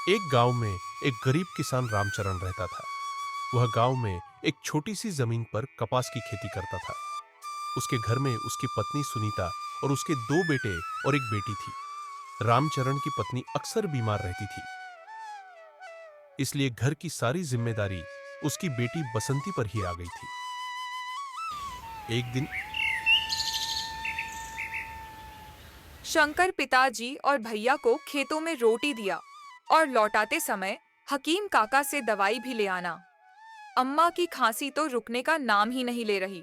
एक गांव में एक गरीब किसान रामचरण रहता था। वह गांव में एक छोटी सी जमीन पर कपास की खेती करता था। उसके घर में उसकी पत्नी सुनीता और उसके दो बेटे और एक बेटी थी। रामचरण की पत्नी अक्सर बीमार रहती थी, इसलिए घर की सारी जिम्मेदारी उसकी बेटी बसंती पर ही आ गई थी। एक दिन शंकर पिताजी और भैया को खेतों में रोटी दिया और लौटाते समय हकीम काका से दवाई भी ले आना। अम्मा की खांसी तो रुकने का नाम ही नहीं ले रही।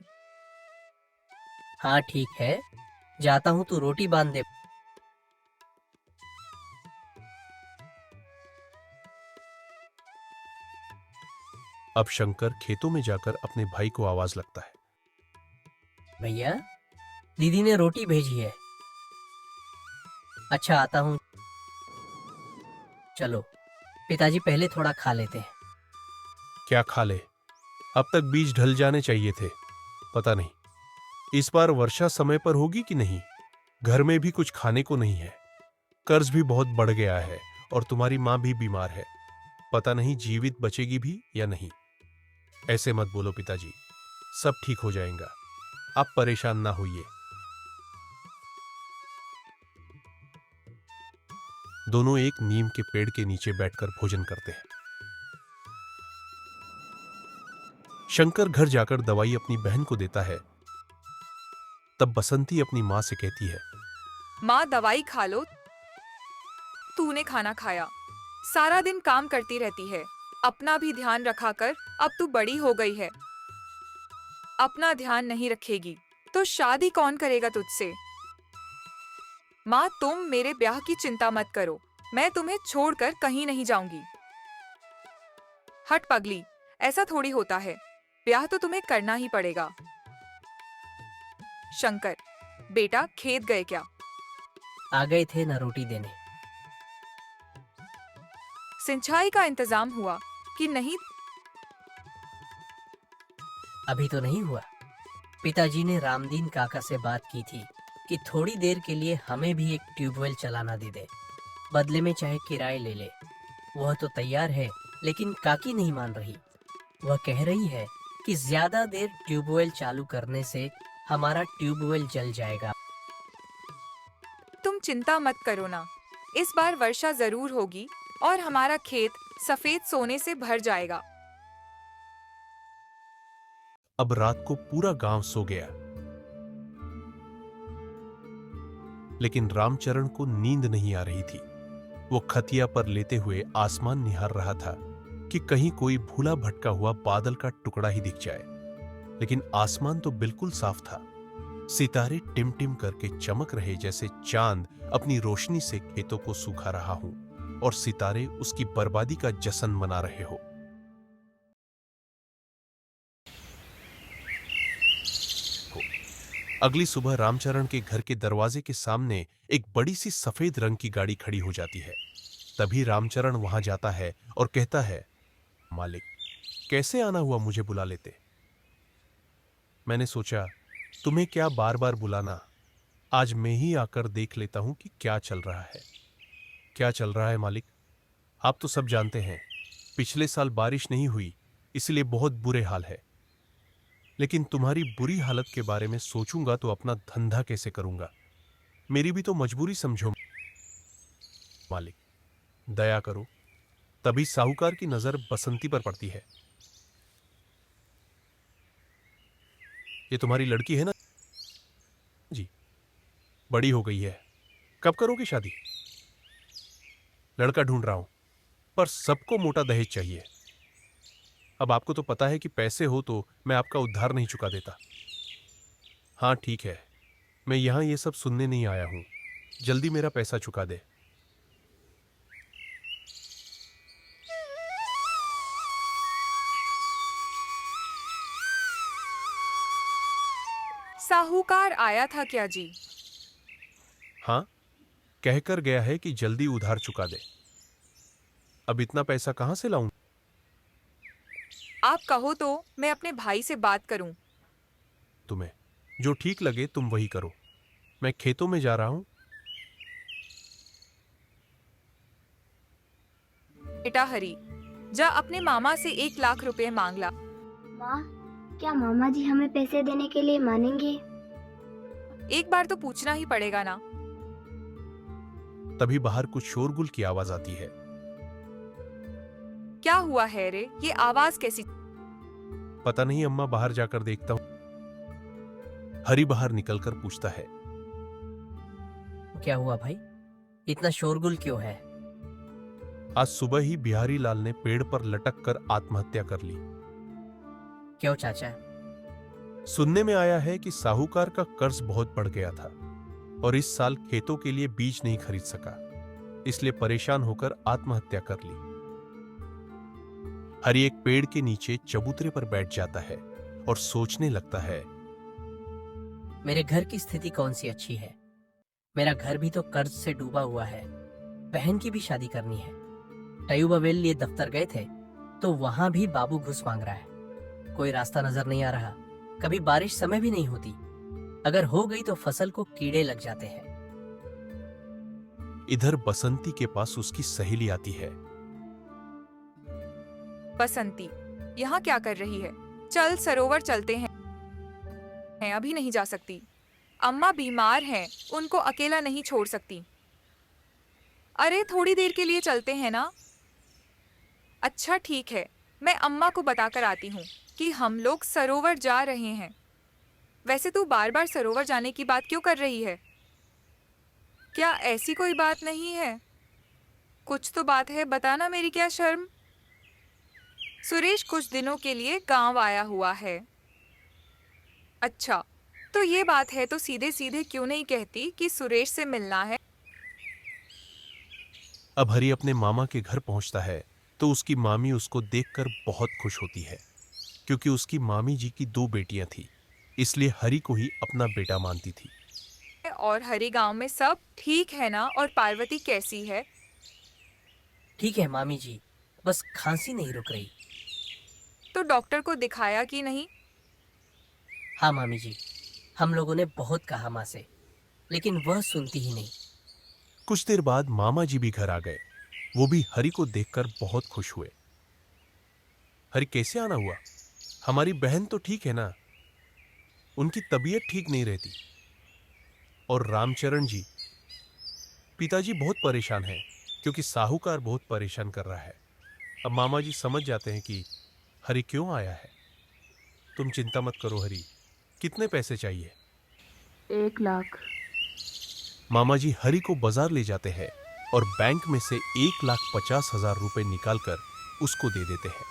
हाँ ठीक है, जाता हूँ, तू रोटी बांध दे। अब शंकर खेतों में जाकर अपने भाई को आवाज लगता है। भैया, दीदी ने रोटी भेजी है। अच्छा, आता हूँ। चलो, पिताजी पहले थोड़ा खा लेते हैं। क्या खा ले? अब तक बीज ढल जाने चाहिए थे। पता नहीं इस बार वर्षा समय पर होगी कि नहीं। घर में भी कुछ खाने को नहीं है। कर्ज भी बहुत बढ़ गया है और तुम्हारी मां भी बीमार है। पता नहीं जीवित बचेगी भी या नहीं। ऐसे मत बोलो पिताजी, सब ठीक हो जाएगा। आप परेशान ना होइए। दोनों एक नीम के पेड़ के नीचे बैठकर भोजन करते हैं। शंकर घर जाकर दवाई अपनी बहन को देता है। तब बसंती अपनी मां से कहती है, माँ, दवाई खा लो। तूने खाना खाया, सारा दिन काम करती रहती है। अपना भी ध्यान रखा कर। अब तू बड़ी हो गई है। अपना ध्यान नहीं रखेगी तो शादी कौन करेगा तुझसे। माँ, तुम मेरे ब्याह की चिंता मत करो। मैं तुम्हें छोड़कर कहीं नहीं जाऊंगी। हट पगली, ऐसा थोड़ी होता है। ब्याह तो तुम्हें करना ही पड़ेगा। शंकर, बेटा खेत गए क्या? आ गए थे ना रोटी देने। सिंचाई का इंतजाम हुआ कि नहीं? अभी तो नहीं हुआ। पिताजी ने रामदीन काका से बात की थी कि थोड़ी देर के लिए हमें भी एक ट्यूबवेल चलाना दे दे, बदले में चाहे किराए ले ले। वह तो तैयार है, लेकिन काकी नहीं मान रही। वह कह रही है कि ज्यादा देर ट्यूबवेल चालू करने से हमारा ट्यूबवेल जल जाएगा। तुम चिंता मत करो ना। इस बार वर्षा जरूर होगी और हमारा खेत सफेद सोने से भर जाएगा। अब रात को पूरा गांव सो गया, लेकिन रामचरण को नींद नहीं आ रही थी। वो खटिया पर लेटे हुए आसमान निहार रहा था कि कहीं कोई भूला भटका हुआ बादल का टुकड़ा ही दिख जाए। लेकिन आसमान तो बिल्कुल साफ था। सितारे टिम-टिम करके चमक रहे, जैसे चांद अपनी रोशनी से खेतों को सुखा रहा हो और सितारे उसकी बर्बादी का जश्न मना रहे हो। अगली सुबह रामचरण के घर के दरवाजे के सामने एक बड़ी सी सफेद रंग की गाड़ी खड़ी हो जाती है। तभी रामचरण वहां जाता है और कहता है, मालिक, कैसे आना हुआ मुझे बुला लेते। मैंने सोचा तुम्हें क्या बार बार बुलाना, आज मैं ही आकर देख लेता हूं कि क्या चल रहा है। क्या चल रहा है मालिक? आप तो सब जानते हैं, पिछले साल बारिश नहीं हुई, इसलिए बहुत बुरे हाल है। लेकिन तुम्हारी बुरी हालत के बारे में सोचूंगा तो अपना धंधा कैसे करूंगा। मेरी भी तो मजबूरी समझो मालिक, दया करो। तभी साहूकार की नजर बसंती पर पड़ती है। ये तुम्हारी लड़की है ना जी? बड़ी हो गई है, कब करोगे शादी? लड़का ढूंढ रहा हूं, पर सबको मोटा दहेज चाहिए। अब आपको तो पता है कि पैसे हो तो मैं आपका उद्धार नहीं चुका देता। हाँ ठीक है, मैं यहां ये सब सुनने नहीं आया हूं। जल्दी मेरा पैसा चुका दे। साहूकार आया था क्या जी? हाँ, कहकर गया है कि जल्दी उधार चुका दे। अब इतना पैसा कहां से लाऊं? आप कहो तो मैं अपने भाई से बात करूं। तुम्हें जो ठीक लगे तुम वही करो। मैं खेतों में जा रहा हूं। बेटा हरी, जा अपने मामा से 1 लाख रुपए मांग ला। माँ, क्या मामा जी हमें पैसे देने के लिए मानेंगे? एक बार तो पूछना ही पड़ेगा ना। तभी बाहर कुछ शोरगुल की आवाज आती है। क्या हुआ है रे, ये आवाज कैसी? पता नहीं अम्मा, बाहर जाकर देखता हूं। हरी बाहर निकलकर पूछता है। क्या हुआ भाई, इतना शोरगुल क्यों है? आज सुबह ही बिहारी लाल ने पेड़ पर लटक कर आत्महत्या कर ली। क्यों चाचा? सुनने में आया है कि साहूकार का कर्ज बहुत बढ़ गया था और इस साल खेतों के लिए बीज नहीं खरीद सका, इसलिए परेशान होकर आत्महत्या कर ली। हरी एक पेड़ के नीचे चबूतरे पर बैठ जाता है और सोचने लगता है। मेरे घर की स्थिति कौन सी अच्छी है? मेरा घर भी तो कर्ज से डूबा हुआ है। बहन की भी शादी करनी है। टयूब अवेल लिए दफ्तर गए थे तो वहां भी बाबू घुस मांग रहा है। कोई रास्ता नजर नहीं आ रहा। कभी बारिश समय भी नहीं होती। अगर हो गई तो फसल को कीड़े लग जाते हैं। इधर बसंती के पास उसकी सहेली आती है। बसंती, यहाँ क्या कर रही है? चल सरोवर चलते हैं। अभी नहीं जा सकती, अम्मा बीमार हैं, उनको अकेला नहीं छोड़ सकती। अरे थोड़ी देर के लिए चलते हैं ना। अच्छा ठीक है, मैं अम्मा को बताकर आती हूँ कि हम लोग सरोवर जा रहे हैं। वैसे तू बार बार सरोवर जाने की बात क्यों कर रही है? क्या ऐसी कोई बात नहीं है? कुछ तो बात है, बताना, मेरी क्या शर्म। सुरेश कुछ दिनों के लिए गांव आया हुआ है। अच्छा, तो ये बात है तो सीधे सीधे क्यों नहीं कहती कि सुरेश से मिलना है? अब हरी अपने मामा के घर पहुंचता है तो उसकी मामी उसको देखकर बहुत खुश होती है, क्योंकि उसकी मामी जी की 2 बेटियां थी, इसलिए हरी को ही अपना बेटा मानती थी। और हरी गांव में सब ठीक है ना? और पार्वती कैसी है? ठीक है मामी जी, बस खांसी नहीं रुक रही। तो डॉक्टर को दिखाया कि नहीं? हाँ मामी जी, हम लोगों ने बहुत कहा माँ से, लेकिन वह सुनती ही नहीं। कुछ देर बाद मामा जी भी घर आ गए। वो भी हरी को देखकर बहुत खुश हुए। हरी, कैसे आना हुआ? हमारी बहन तो ठीक है ना? उनकी तबीयत ठीक नहीं रहती। और रामचरण जी, पिताजी बहुत परेशान हैं क्योंकि साहूकार बहुत परेशान कर रहा है। अब मामा जी समझ जाते हैं कि हरी क्यों आया है। तुम चिंता मत करो हरी। कितने पैसे चाहिए? 1 लाख। मामा जी हरी को बाजार ले जाते हैं और बैंक में से 1,50,000 रुपए निकालकर उसको दे देते हैं।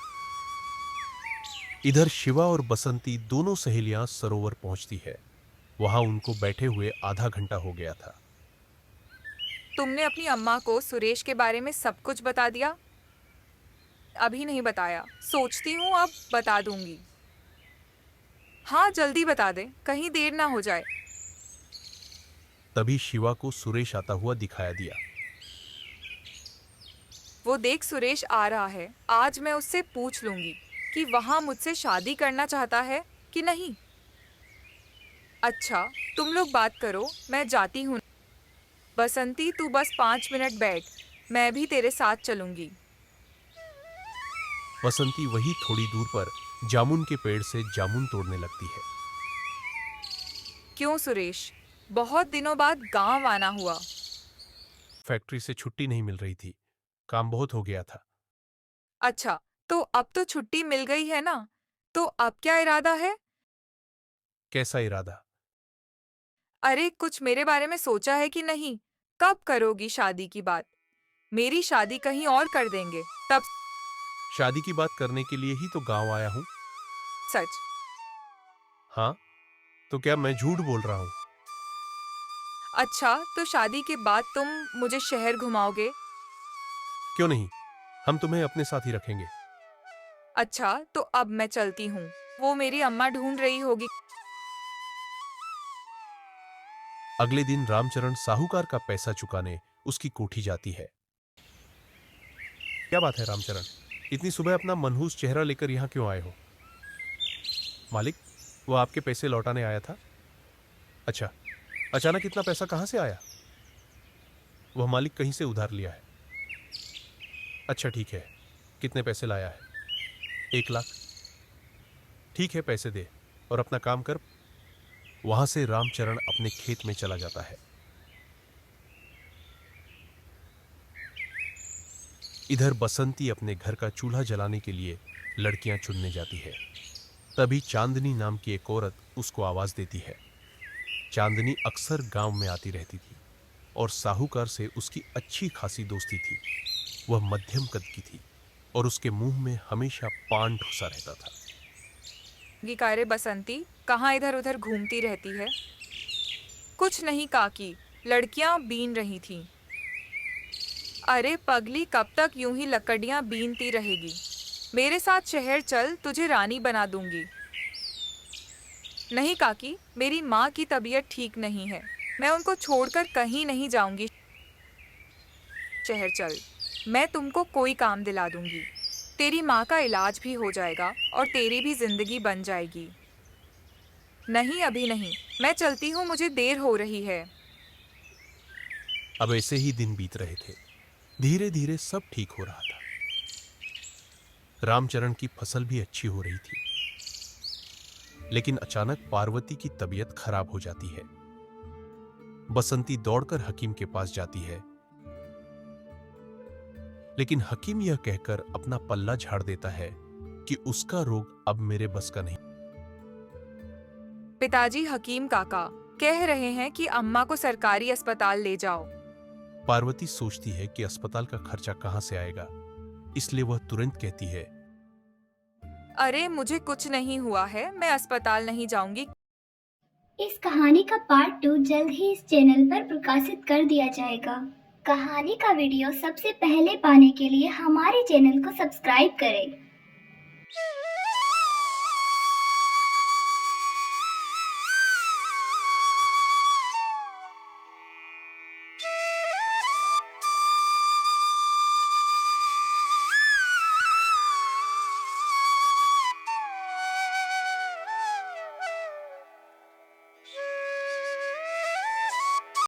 इधर शिवा और बसंती दोनों सहेलियां सरोवर पहुंचती है। वहां उनको बैठे हुए आधा घंटा हो गया था। तुमने अपनी अम्मा को सुरेश के बारे में सब कुछ बता दिया? अभी नहीं बताया, सोचती हूँ अब बता दूंगी। हाँ जल्दी बता दे, कहीं देर ना हो जाए। तभी शिवा को सुरेश आता हुआ दिखाया दिया। वो देख, सुरेश आ रहा है। आज मैं उससे पूछ लूंगी कि वहां मुझसे शादी करना चाहता है कि नहीं। अच्छा, तुम लोग बात करो, मैं जाती हूँ। बसंती तू बस 5 मिनट बैठ, मैं भी तेरे साथ चलूंगी। बसंती वही थोड़ी दूर पर जामुन के पेड़ से जामुन तोड़ने लगती है। क्यों सुरेश, बहुत दिनों बाद गांव आना हुआ? फैक्ट्री से छुट्टी नहीं मिल रही थी, काम बहुत हो गया था। अच्छा, तो अब तो छुट्टी मिल गई है ना, तो अब क्या इरादा है? कैसा इरादा? अरे कुछ मेरे बारे में सोचा है कि नहीं? कब करोगी शादी की बात? मेरी शादी कहीं और कर देंगे तब। शादी की बात करने के लिए ही तो गांव आया हूं। सच? हाँ, तो क्या मैं झूठ बोल रहा हूं? अच्छा, तो शादी के बाद तुम मुझे शहर घुमाओगे? क्यों नहीं, हम तुम्हें अपने साथ ही रखेंगे। अच्छा, तो अब मैं चलती हूँ, वो मेरी अम्मा ढूंढ रही होगी। अगले दिन रामचरण साहूकार का पैसा चुकाने उसकी कोठी जाती है। क्या बात है रामचरण, इतनी सुबह अपना मनहूस चेहरा लेकर यहां क्यों आए हो? मालिक, वो आपके पैसे लौटाने आया था। अच्छा, अचानक इतना पैसा कहां से आया? वह मालिक कहीं से उधार लिया है। अच्छा ठीक है, कितने पैसे लाया है? 1 लाख। ठीक है, पैसे दे और अपना काम कर। वहां से रामचरण अपने खेत में चला जाता है। इधर बसंती अपने घर का चूल्हा जलाने के लिए लड़कियां चुनने जाती है। तभी चांदनी नाम की एक औरत उसको आवाज देती है। चांदनी अक्सर गांव में आती रहती थी और साहूकार से उसकी अच्छी खासी दोस्ती थी। वह मध्यम कद की थी और उसके मुंह में हमेशा पान ठुसा रहता था। गिकारे बसंती कहाँ इधर उधर घूमती रहती है? कुछ नहीं काकी, लड़कियां बीन रही थीं। अरे पगली, कब तक यूं ही लकड़ियां बीनती रहेगी? मेरे साथ शहर चल, तुझे रानी बना दूंगी। नहीं काकी, मेरी माँ की तबीयत ठीक नहीं है, मैं उनको छोड़कर कहीं नहीं जाऊंगी। शहर चल, मैं तुमको कोई काम दिला दूंगी। तेरी माँ का इलाज भी हो जाएगा और तेरी भी जिंदगी बन जाएगी। नहीं अभी नहीं, मैं चलती हूँ, मुझे देर हो रही है। अब ऐसे ही दिन बीत रहे थे। धीरे धीरे सब ठीक हो रहा था। रामचरण की फसल भी अच्छी हो रही थी। लेकिन अचानक पार्वती की तबीयत खराब हो जाती है। बसंती दौड़कर हकीम के पास जाती है, लेकिन हकीम यह कहकर अपना पल्ला झाड़ देता है कि उसका रोग अब मेरे बस का नहीं। पिताजी, हकीम काका कह रहे हैं कि अम्मा को सरकारी अस्पताल ले जाओ। पार्वती सोचती है कि अस्पताल का खर्चा कहां से आएगा, इसलिए वह तुरंत कहती है, अरे मुझे कुछ नहीं हुआ है, मैं अस्पताल नहीं जाऊंगी। इस कहानी का पार्ट 2 जल्द ही इस चैनल पर प्रकाशित कर दिया जाएगा। कहानी का वीडियो सबसे पहले पाने के लिए हमारे चैनल को सब्सक्राइब करें